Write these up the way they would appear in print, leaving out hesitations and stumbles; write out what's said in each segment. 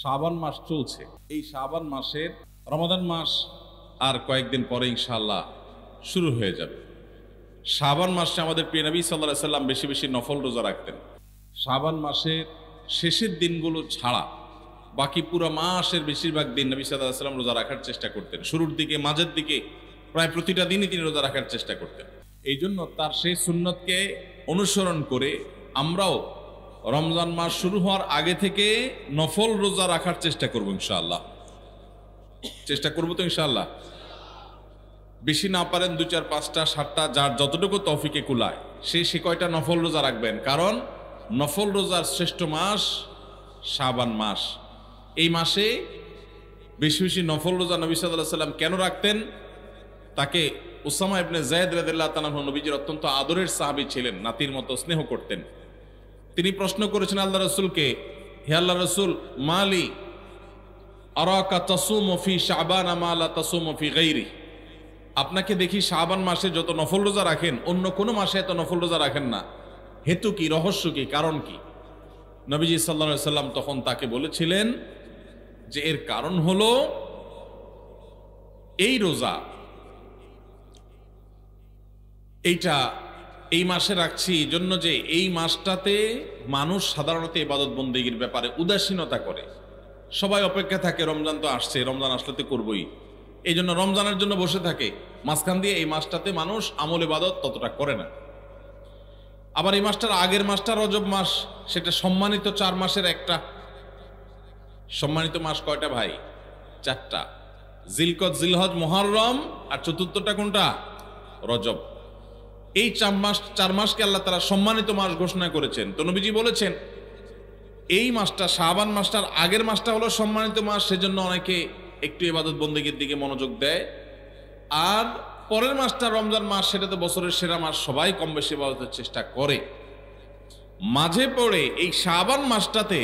শাবান মাস চলছে। এই শাবান মাসের রমাদান মাস আর কয়েকদিন পরে ইনশাআল্লাহ শুরু হয়ে যাবে। শাবান মাসে আমাদের প্রিয় নবী সাল্লাল্লাহু আলাইহি সাল্লাম বেশি বেশি নফল রোজা রাখতেন। শাবান মাসের শেষের দিনগুলো ছাড়া বাকি পুরো মাসের বেশিরভাগ দিন নবী সাল্লাল্লাহু আলাইহি সাল্লাম রোজা রাখার চেষ্টা করতেন। শুরুর দিকে, মাঝের দিকে প্রায় প্রতিটা দিনই তিনি রোজা রাখার চেষ্টা করতেন। এই জন্য তার সেই সুন্নতকে অনুসরণ করে আমরাও রমজান মাস শুরু হওয়ার আগে থেকে নফল রোজা রাখার চেষ্টা করব ইনশাআল্লাহ। চেষ্টা করবো তো ইনশাআল্লাহ। বেশি না পারেন 2, 4, 5টা 7টা, যার যতটুকু তৌফিকে কুলায় সে কয়টা নফল রোজা রাখবেন। কারণ নফল রোজার শ্রেষ্ঠ মাস শাবান মাস। এই মাসে বেশি বেশি নফল রোজা নবী সাল্লাল্লাহু আলাইহি সাল্লাম কেন রাখতেন? তাকে উসামা ইবনে যায়েদ রাদিয়াল্লাহু তাআলা নবীজির অত্যন্ত আদরের সাহাবী ছিলেন, নাতির মতো স্নেহ করতেন। তিনি প্রশ্ন করেছেন আল্লাহ রাসূলকে, হে আল্লাহ রাসূল, মালি আরাকা তাসুমু ফি শাবান মা লা তাসুমু ফি গায়রি। আপনাকে দেখি শাবান মাসে যত নফল রোজা রাখেন, অন্য কোনো মাসে এত নফল রোজা রাখেন না। হেতু কি, রহস্য কি, কারণ কি? নবীজি সাল্লাল্লাহু আলাইহি সাল্লাম তখন তাকে বলেছিলেন যে এর কারণ হলো এই রোজা, এইটা এই মাসে রাখছি জন্য যে এই মাসটাতে মানুষ সাধারণত ইবাদত বন্দেগীর ব্যাপারে উদাসীনতা করে। সবাই অপেক্ষা থাকে, রমজান তো আসছে, রমজান আসলে তো করবই, এই জন্য রমজানের জন্য বসে থাকে। মাঝখান দিয়ে এই মাসটাতে মানুষ আমল ইবাদত ততটা করে না। আবার এই মাসটার আগের মাসটা রজব মাস, সেটা সম্মানিত 4 মাসের একটা। সম্মানিত মাস কয়টা ভাই? 4টা, জিলকদ, জিলহজ, মুহররম, আর চতুর্থটা কোনটা? রজব। এই 4 মাসকে আল্লাহ তাআলা সম্মানিত মাস ঘোষণা করেছেন। তো নবীজি বলেছেন এই মাসটা, শাবান মাসটার আগের মাসটা হলো সম্মানিত মাস, সেজন্য অনেকে একটু ইবাদত বন্দেগীর দিকে মনোযোগ দেয়। আর পরের মাসটা রমজান মাস, সেটা তো বছরের সেরা মাস, সবাই কম বেশি ইবাদতের চেষ্টা করে। মাঝে পড়ে এই শাবান মাসটাতে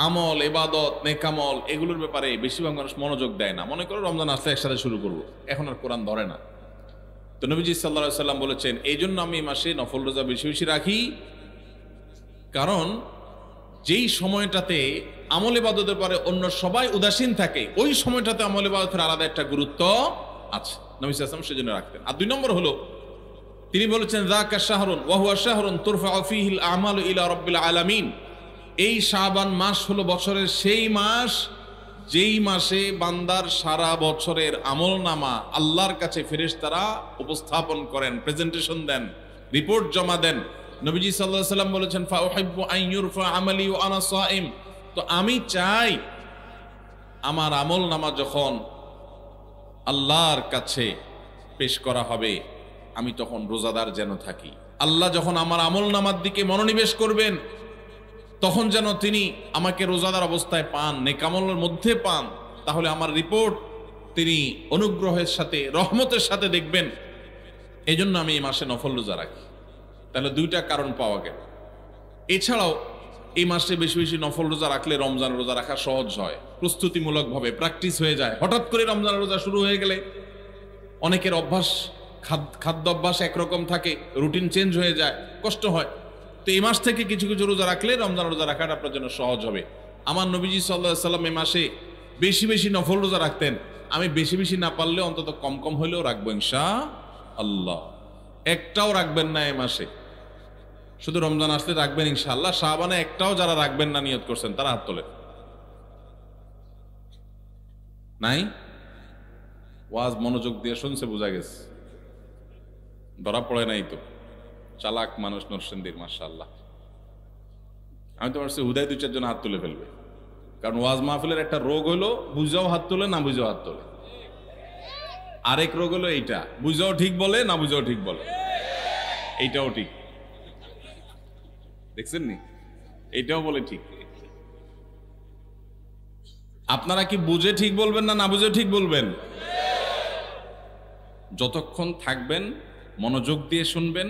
আমল, ইবাদত, নেকামল এগুলোর ব্যাপারে বেশিরভাগ মানুষ মনোযোগ দেয় না। মনে করে রমজান আসলে একসাথে শুরু করব, এখন আর কোরআন ধরে না। তো নবীজি সাল্লাল্লাহু আলাইহি সাল্লাম বলেছেন এই জন্য আমি এই মাসে নফল রোজা বেশি বেশি রাখি। কারণ যেই সময়টাতে আমল ইবাদতের পরে অন্য সবাই উদাসীন থাকে, ওই সময়টাতে আমল ইবাদতের আলাদা একটা গুরুত্ব আছে। নবী সাল্লাল্লাহু আলাইহি ওয়াসাল্লাম সেজন্য রাখতেন। আর 2 নম্বর হলো তিনি বলেছেন যাকা শাহরুন ওয়া হুয়া শাহরুন তুরফাউ ফীহিল আমালু ইলা রাব্বিল আলামিন। এই শাবান মাস হলো বছরের সেই মাস যেই মাসে বান্দার সারা বছরের আমলনামা আল্লাহর কাছে ফেরেশতারা উপস্থাপন করেন, প্রেজেন্টেশন দেন, রিপোর্ট জমা দেন। নবীজি সাল্লাল্লাহু আলাইহি সাল্লাম বলেছেন ফা উহিব্বু আন ইউরফা আমালি ওয়া আনা সাইম। তো আমি চাই আমার আমলনামা যখন আল্লাহর কাছে পেশ করা হবে, আমি তখন রোজাদার যেন থাকি। আল্লাহ যখন আমার আমলনামার দিকে মনোনিবেশ করবেন, তখন যেন তিনি আমাকে রোজাদার অবস্থায় পান, নেকামলের মধ্যে পান। তাহলে আমার রিপোর্ট তিনি অনুগ্রহের সাথে, রহমতের সাথে দেখবেন। এই জন্য আমি এই মাসে নফল রোজা রাখি। তাহলে 2টা কারণ পাওয়া গেল। এছাড়াও এই মাসে বেশি বেশি নফল রোজা রাখলে রমজান রোজা রাখা সহজ হয়, প্রস্তুতিমূলকভাবে প্র্যাকটিস হয়ে যায়। হঠাৎ করে রমজান রোজা শুরু হয়ে গেলে অনেকের অভ্যাস, খাদ্য অভ্যাস একরকম থাকে, রুটিন চেঞ্জ হয়ে যায়, কষ্ট হয়। তো এই মাস থেকে কিছু কিছু রোজা রাখলে রমজান রোজা রাখাটা আপনার জন্য সহজ হবে। আমার নবীজি সাল্লাল্লাহু আলাইহি সাল্লাম এই মাসে বেশি বেশি নফল রোজা রাখতেন। আমি বেশি বেশি না পারলে অন্তত কম কম হলেও রাখবো ইনশাআল্লাহ। একটাও রাখবেন না এই মাসে, শুধু রমজান আসলে রাখবেন ইনশাআল্লাহ। শাবানে একটাও যারা রাখবেন না নিয়ত করছেন তারা হাত তোলেন। নাই? ওয়াজ মনোযোগ দিয়ে শুনছে, বোঝা গেছে, ধরা পড়ে নাই তো। চালাক মানুষ নরসিংদীর, মাশাআল্লাহ। আমি তো ভাবছি হুদায় 2-4 জন হাত তুলে ফেলবে, কারণ ওয়াজ মাহফিলের একটা রোগ হলো বুঝাও হাত তোলে, না বুঝাও হাত তোলে। আরেক রোগ হলো এইটা, বুঝাও ঠিক বলে, না বুঝাও ঠিক বলে। এইটাও ঠিক, দেখছেন নি? এইটাও বলে ঠিক। আপনারা কি বুঝে ঠিক বলবেন না, না বুঝে ঠিক বলবেন? যতক্ষণ থাকবেন মনোযোগ দিয়ে শুনবেন,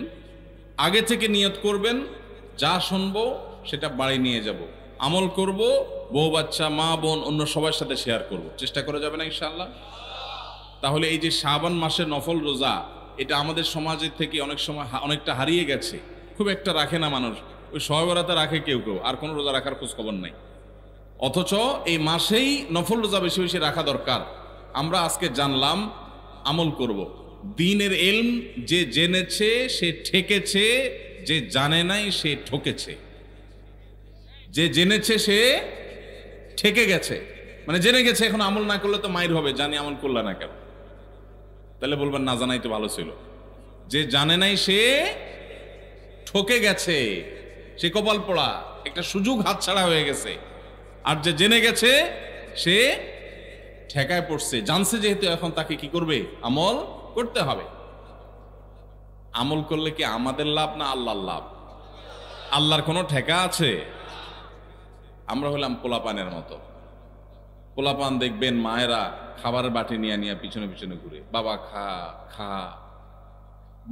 আগে থেকে নিয়ত করবেন যা শুনবো সেটা বাড়ি নিয়ে যাব, আমল করব, বউ বাচ্চা, মা বোন, অন্য সবার সাথে শেয়ার করব, চেষ্টা করে যাবে না ইনশাআল্লাহ। তাহলে এই যে শাবান মাসের নফল রোজা, এটা আমাদের সমাজের থেকে অনেক সময় অনেকটা হারিয়ে গেছে। খুব একটা রাখে না মানুষ, ওই শবে বরাতে রাখে কেউ কেউ, আর কোনো রোজা রাখার খোঁজ খবর নাই। অথচ এই মাসেই নফল রোজা বেশি বেশি রাখা দরকার। আমরা আজকে জানলাম, আমল করব। দ্বীনের ইলম যে জেনেছে সে ঠেকেছে, যে জানে নাই সে ঠকেছে। যে জেনেছে সে ঠেকে গেছে, মানে জেনে গেছে, এখন আমল না করলে তো মাইর হবে, জানি আমল করলে না কেন? তাহলে বলবেন না জানাই তো ভালো ছিল। যে জানে নাই সে ঠকে গেছে, সে কপাল পোড়া, একটা সুযোগ হাতছাড়া হয়ে গেছে। আর যে জেনে গেছে সে ঠেকায় পড়ছে, জানছে যেহেতু, এখন তাকে কি করবে? আমল করতে হবে। আমল করলে কি আমাদের লাভ না আল্লাহর লাভ? আল্লাহর কোনো ঠেকা আছে? আমরা হলাম পোলাপানের মতো। পোলাপান দেখবেন মায়েরা খাবারের বাটি নিয়ে নিয়ে পিছনে পিছনে ঘুরে, বাবা খা খা।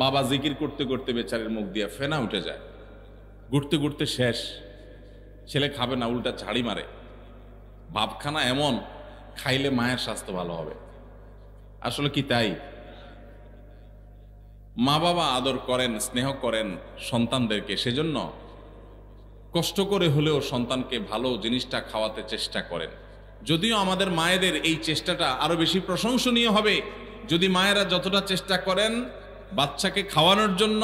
বাবা জিকির করতে করতে বেচারের মুখ দিয়ে ফেনা উঠে যায়, ঘুরতে ঘুরতে শেষ। ছেলে খাবে না, উল্টা ঝাড়ি মারে। ভাবখানা এমন, খাইলে মায়ের স্বাস্থ্য ভালো হবে। আসলে কি তাই? মা বাবা আদর করেন, স্নেহ করেন সন্তানদেরকে, সেজন্য কষ্ট করে হলেও সন্তানকে ভালো জিনিসটা খাওয়াতে চেষ্টা করেন। যদিও আমাদের মায়েদের এই চেষ্টাটা আরো বেশি প্রশংসনীয় হবে যদি মায়েরা যতটা চেষ্টা করেন বাচ্চাকে খাওয়ানোর জন্য,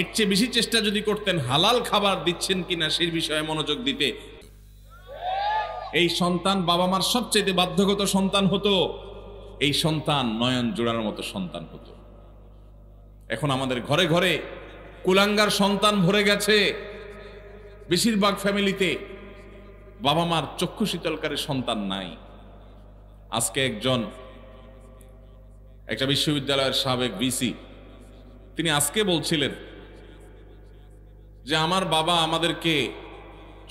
এর চেয়ে বেশি চেষ্টা যদি করতেন হালাল খাবার দিচ্ছেন কিনা সেই বিষয়ে মনোযোগ দিতে। এই সন্তান বাবা মার সবচেয়ে বাধ্যগত সন্তান হতো, এই সন্তান নয়ন জোড়ানোর মতো সন্তান হতো। এখন আমাদের ঘরে ঘরে কুলাঙ্গার সন্তান ভরে গেছে। বেশিরভাগ ফ্যামিলিতে বাবা মার চক্ষু শীতলকারী সন্তান নাই। আজকে একটা বিশ্ববিদ্যালয়ের সাবেক ভিসি, তিনি আজকে বলছিলেন যে আমার বাবা আমাদেরকে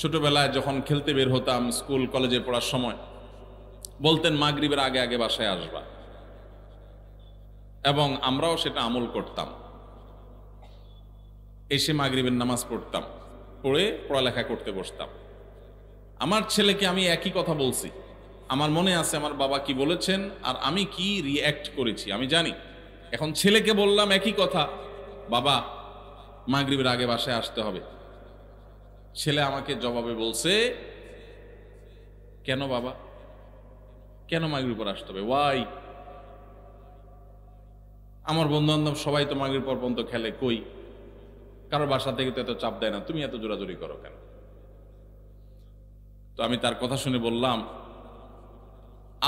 ছোটবেলায় যখন খেলতে বের হতাম, স্কুল কলেজে পড়ার সময় বলতেন মাগরিবের আগে আগে বাসায় আসবা, এবং আমরাও সেটা আমল করতাম। এসে মাগরিবের নামাজ পড়তাম, পড়ে পড়ালেখা করতে বসতাম। আমার ছেলেকে আমি একই কথা বলছি, আমার মনে আছে আমার বাবা কি বলেছেন আর আমি কি রিঅ্যাক্ট করেছি আমি জানি। এখন ছেলেকে বললাম একই কথা, বাবা মাগরিবের আগে বাসায় আসতে হবে। ছেলে আমাকে জবাবে বলছে, কেন বাবা, কেন মাগরিব পর আসতে হবে? ওয়াই? আমার বন্ধু বান্ধব সবাই তো মাগরিব পর পর্যন্ত খেলে, কই কারোর বাসা থেকে তো এত চাপ দেয় না, তুমি এত জোরাজোরি করো কেন? তো আমি তার কথা শুনে বললাম,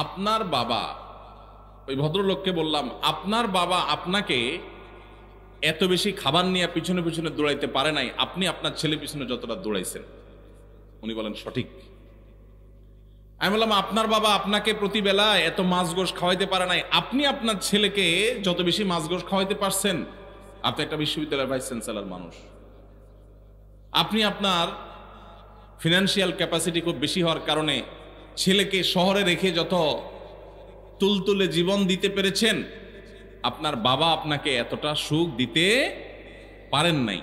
আপনার বাবা, ওই ভদ্রলোককে বললাম, আপনার বাবা আপনাকে এত বেশি খাবার নিয়ে পিছনে পিছনে দৌড়াইতে পারে নাই, আপনি আপনার ছেলে পিছনে যতটা দৌড়াইছেন। উনি বলেন সঠিক। আমি বললাম, আপনার বাবা আপনাকে প্রতিবেলা এত মাছ গোশ খাওয়াইতে পারে নাই, আপনি আপনার ছেলেকে যত বেশি মাছ গোশ খাওয়াইতে পারছেন। আপনি একটা বিশ্ববিদ্যালয়ের ভাইস চ্যান্সেলর মানুষ, আপনি আপনার ফিনান্সিয়াল ক্যাপাসিটি খুব বেশি হওয়ার কারণে ছেলেকে শহরে রেখে যত তুলতুলে জীবন দিতে পেরেছেন, আপনার বাবা আপনাকে এতটা সুখ দিতে পারেন নাই।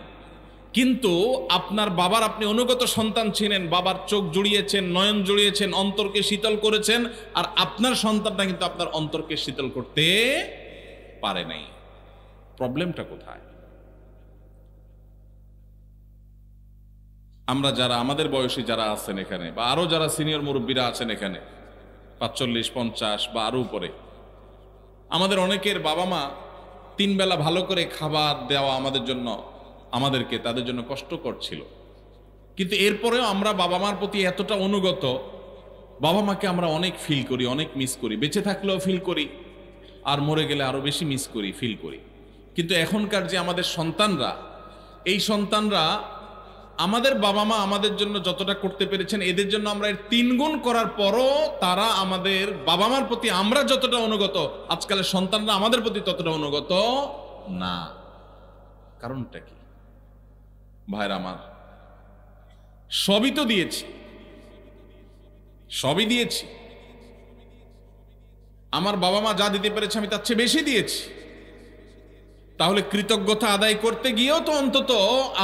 কিন্তু আপনার বাবার আপনি অনুগত সন্তান ছিলেন, বাবার চোখ জুড়িয়েছেন, নয়ন জুড়িয়েছেন, অন্তরকে শীতল করেছেন, আর আপনার সন্তানটা কিন্তু আপনার অন্তরকে শীতল করতে পারে নাই। প্রবলেমটা কোথায়? আমরা যারা আমাদের বয়সী যারা আছেন এখানে, বা আরো যারা সিনিয়র মুরব্বীরা আছেন এখানে 45, 50 বা আরো উপরে, আমাদের অনেকের বাবা মা 3 বেলা ভালো করে খাবার দেওয়া আমাদের জন্য, আমাদেরকে তাদের জন্য কষ্টকর ছিল। কিন্তু এরপরেও আমরা বাবা মার প্রতি এতটা অনুগত, বাবা মাকে আমরা অনেক ফিল করি, অনেক মিস করি। বেঁচে থাকলেও ফিল করি, আর মরে গেলে আরো বেশি মিস করি, ফিল করি। কিন্তু এখনকার যে আমাদের সন্তানরা, এই সন্তানরা আমাদের বাবা মা আমাদের জন্য যতটা করতে পেরেছেন, এদের জন্য আমরা এর 3 গুণ করার পরও তারা আমাদের বাবা মার প্রতি আমরা যতটা অনুগত, আজকালের সন্তানরা আমাদের প্রতি ততটা অনুগত না। কারণটা কি ভাইরা আমার? সবই তো দিয়েছি, সবই দিয়েছি। আমার বাবা মা যা দিতে পেরেছে আমি তার চেয়ে বেশি দিয়েছি। তাহলে কৃতজ্ঞতা আদায় করতে গিয়েও তো অন্তত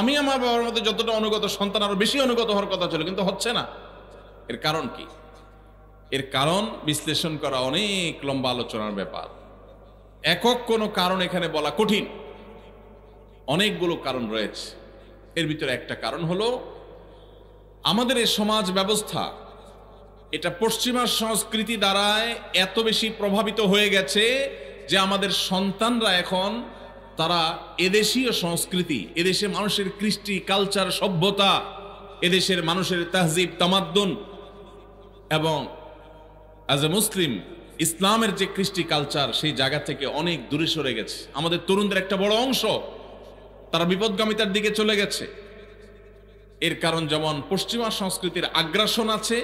আমি আমার বাবার মধ্যে যতটা অনুগত, সন্তান আরো বেশি অনুগত হওয়ার কথা ছিল, কিন্তু হচ্ছে না। এর কারণ কি? এর কারণ বিশ্লেষণ করা অনেক লম্বা আলোচনার ব্যাপার। একক কোনো কারণ এখানে বলা কঠিন, অনেকগুলো কারণ রয়েছে। এর ভিতরে একটা কারণ হলো আমাদের এই সমাজ ব্যবস্থা এটা পশ্চিমা সংস্কৃতি দ্বারায় এত বেশি প্রভাবিত হয়ে গেছে যে আমাদের সন্তানরা এখন তারা এদেশীয় সংস্কৃতি, এদেশে মানুষের কৃষ্টি, কালচার, সভ্যতা, এদেশের মানুষের তাহজিব, তামাদ্দুন এবং অ্যাজ এ মুসলিম ইসলামের যে কৃষ্টি কালচার সেই জায়গা থেকে অনেক দূরে সরে গেছে। আমাদের তরুণদের একটা বড় অংশ তারা বিপদগামিতার দিকে চলে গেছে। এর কারণ যেমন পশ্চিমা সংস্কৃতির আগ্রাসন আছে,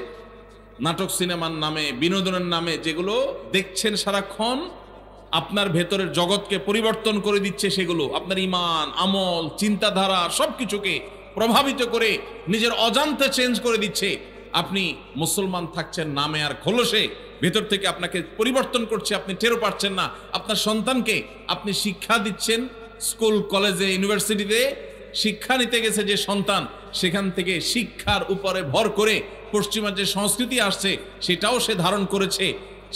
নাটক সিনেমার নামে, বিনোদনের নামে যেগুলো দেখছেন সারাক্ষণ আপনার ভেতরের জগৎকে পরিবর্তন করে দিচ্ছে, সেগুলো আপনার ঈমান, আমল, চিন্তাধারা সবকিছুকে প্রভাবিত করে নিজের অজান্তে চেঞ্জ করে দিচ্ছে। আপনি মুসলমান থাকছেন নামে আর খোলসে, ভেতর থেকে আপনাকে পরিবর্তন করছে, আপনি টেরও পাচ্ছেন না। আপনার সন্তানকে আপনি শিক্ষা দিচ্ছেন, স্কুল, কলেজে, ইউনিভার্সিটিতে শিক্ষা নিতে গেছে যে সন্তান, সেখান থেকে শিক্ষার উপরে ভর করে পশ্চিমা যে সংস্কৃতি আসছে সেটাও সে ধারণ করেছে,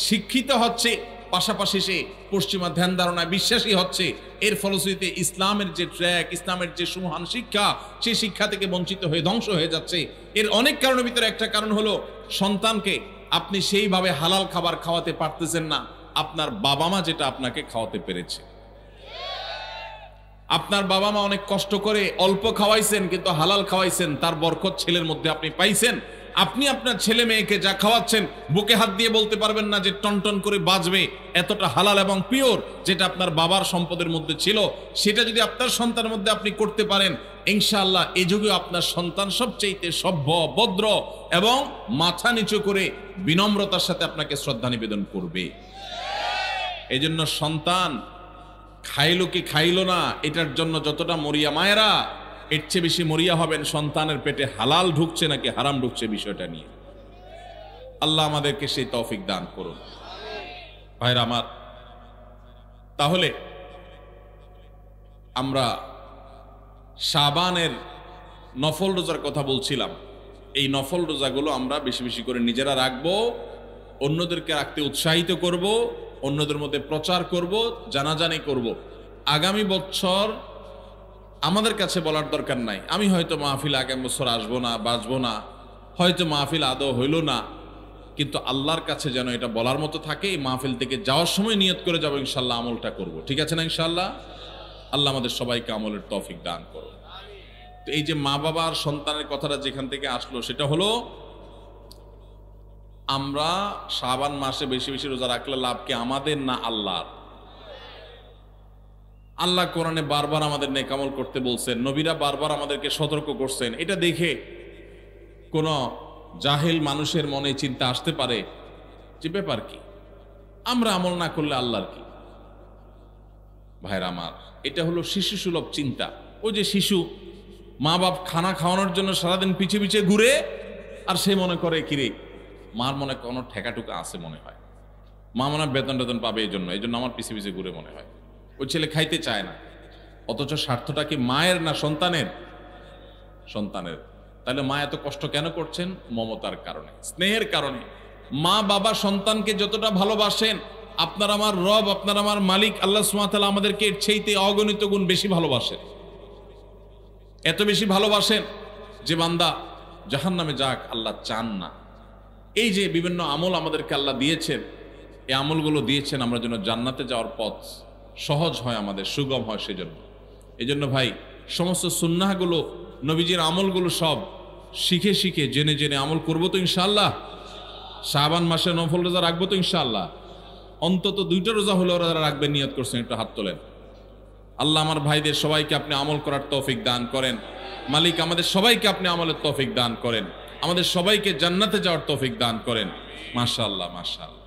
শিক্ষিত হচ্ছে, পাশাপাশি সে পশ্চিমা ধ্যান ধারণায় বিশ্বাসী হচ্ছে। এর ফলশ্রুতিতে ইসলামের যে ট্র্যাক, ইসলামের যে সুমহান শিক্ষা, সেই শিক্ষা থেকে বঞ্চিত হয়ে ধ্বংস হয়ে যাচ্ছে। এর অনেক কারণের ভিতরে একটা কারণ হলো সন্তানকে আপনি সেইভাবে হালাল খাবার খাওয়াতে পারতেছেন না আপনার বাবা মা যেটা আপনাকে খাওয়াতে পেরেছে। আপনার বাবা মা অনেক কষ্ট করে অল্প খাওয়াইছেন, কিন্তু হালাল খাওয়াইছেন, তার বরকত ছেলের মধ্যে আপনি পাইছেন। আপনি আপনার ছেলে মেয়েকে যা খাওয়াচ্ছেন বুকে হাত দিয়ে বলতে পারবেন না যে টনটন করে বাজবে, এতটা হালাল এবং পিওর যেটা আপনার বাবার সম্পদের মধ্যে ছিল, সেটা যদি আপনার সন্তানের মধ্যে আপনি করতে পারেন, ইনশাআল্লাহ এই যুগে আপনার সন্তান সবচেয়ে সভ্য, ভদ্র এবং মাথা নিচু করে বিনম্রতার সাথে আপনাকে শ্রদ্ধা নিবেদন করবে। এই জন্য সন্তান খাইলো কি খাইলো না এটার জন্য যতটা মরিয়া মায়েরা, এর চেয়ে বেশি মরিয়া হবেন সন্তানের পেটে হালাল ঢুকছে নাকি হারাম ঢুকছে বিষয়টা নিয়ে। আল্লাহ আমাদেরকে সেই তৌফিক দান করুন। ভাইরা আমার, তাহলে আমরা শাবানের নফল রোজার কথা বলছিলাম। এই নফল রোজাগুলো আমরা বেশি বেশি করে নিজেরা রাখবো, অন্যদেরকে রাখতে উৎসাহিত করব, অন্যদের মধ্যে প্রচার করব, জানাজানি করব। আগামী বছর আমাদের কাছে বলার দরকার নাই, আমি হয়তো মাহফিল আগামী বছর আসবো না, বাঁচবো না, হয়তো মাহফিল আদৌ হইল না, কিন্তু আল্লাহর কাছে যেন এটা বলার মতো থাকে। এই মাহফিল থেকে যাওয়ার সময় নিয়ত করে যাবো ইনশাল্লাহ আমলটা করব। ঠিক আছে না ইনশাল্লাহ? আল্লাহ আমাদের সবাইকে আমলের তৌফিক দান করো। তো এই যে মা বাবা আর সন্তানের কথাটা যেখান থেকে আসলো সেটা হলো, আমরা শাবান মাসে বেশি বেশি রোজা রাখলে লাভ কি আমাদের না আল্লাহর? আল্লাহ কোরআনে বারবার আমাদের নেক আমল করতে বলছেন, নবীরা বারবার আমাদেরকে সতর্ক করছেন। এটা দেখে কোন জাহেল মানুষের মনে চিন্তা আসতে পারে যে ব্যাপার কি, আমরা আমল না করলে আল্লাহর কি? ভাইরা আমার, এটা হলো শিশু সুলভ চিন্তা। ওই যে শিশু মা বাপ খানা খাওয়ানোর জন্য সারাদিন পিছে পিছে ঘুরে, আর সে মনে করে কিরে মার মনে কোনো ঠেকাটুকা আছে মনে হয়, মা মনে বেতন টেতন পাবে, এই জন্য আমার পিছে পিছে ঘুরে মনে হয়। ওই ছেলে খাইতে চায় না, অথচ স্বার্থটা কি মায়ের না সন্তানের? সন্তানের। তাহলে মা এত কষ্ট কেন করছেন? মমতার কারণে, স্নেহের কারণে। মা বাবা সন্তানকে যতটা ভালোবাসেন, আপনার আমার রব, আপনার আমার মালিক আল্লাহ সুবহানাহু ওয়া তাআলা আমাদেরকে এর চাইতে অগণিত গুণ বেশি ভালোবাসেন। এত বেশি ভালোবাসেন যে বান্দা জাহান্নামে যাক আল্লাহ চান না। এই যে বিভিন্ন আমল আমাদেরকে আল্লাহ দিয়েছেন, এই আমলগুলো দিয়েছেন আমরা যেন জান্নাতে যাওয়ার পথ সহজ হয়, আমাদের সুগম হয়। সেজন্য এই জন্য ভাই সমস্ত সুন্নাহগুলো, নবীজির আমলগুলো সব শিখে শিখে জেনে জেনে আমল করবো তো ইনশাআল্লাহ। শাবান মাসে নফল রোজা রাখবো তো ইনশাআল্লাহ। অন্তত 2টা রোজা হলে ওরা রাখবেন, নিয়ত করছেন, একটু হাত তোলেন। আল্লাহ আমার ভাইদের সবাইকে আপনি আমল করার তৌফিক দান করেন। মালিক আমাদের সবাইকে আপনি আমলের তৌফিক দান করেন, আমাদের সবাইকে জান্নাতে যাওয়ার তৌফিক দান করেন। মাশাআল্লাহ, মাশাআল্লাহ।